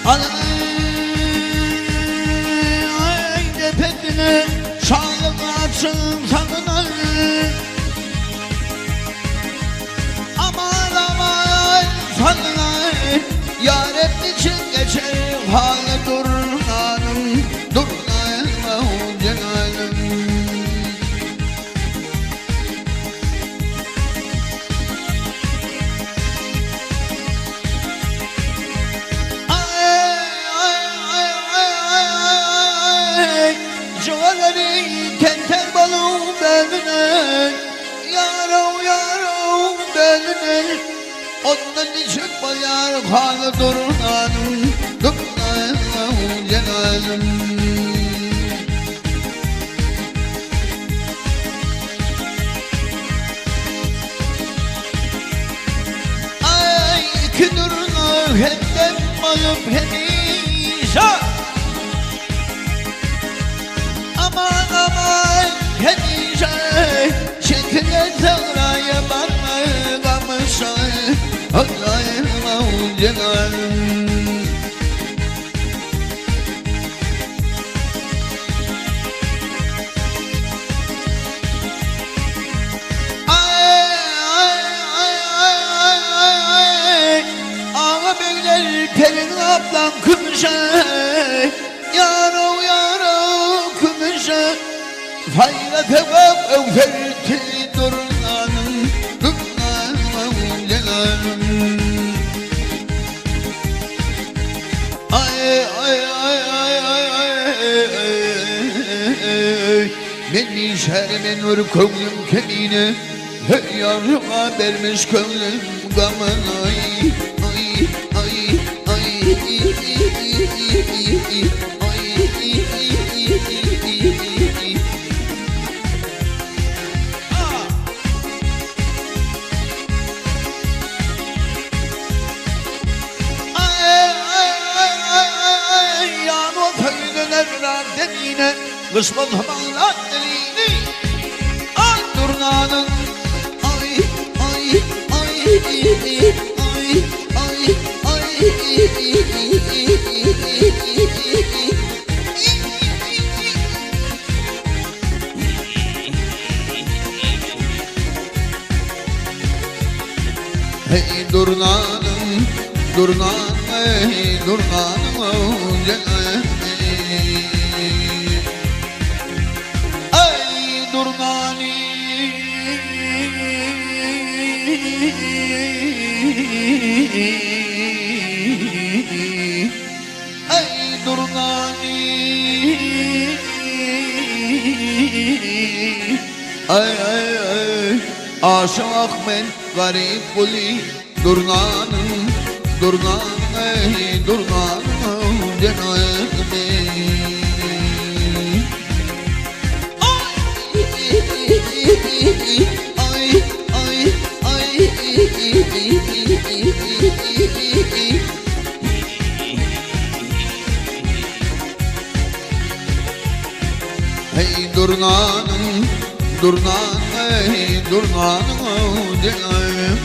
Ay tepesine şalım açın sanına. Aman aman sanına. Yâret için geçer hale durnanım. Durnanım celalım. Civarları tenter balım beline. Yarım yarım beline. Ondan içip bayar hali durnanım. Durnanım celalım. Ay iki durna hem bayıp hem işa. Aman aman hemişe şekle savraya bakma kamışa. Allah'ım celalım. Ağa beyler pelin ablam kımışa. Yaro yaro kımışa. Fayda tevap evferti durnanım. Durnanım celalım. Ay ay ay ay ay ay. Beni şermin vur kavlum kemine. Hey yarıma vermiş kavlum gamın ay ay ay ay demine kısmet hamallar delini. Ay durnanın ay ay ay ay ay ay. Hey durnanın durnan hey durnanın cennet. Ay durnani ay durnani ay ay ay aşık men garip kuli durnanım durnan ey durnanım cennet. Ay ay ay hey durnanım durnan ey durnanım cennet.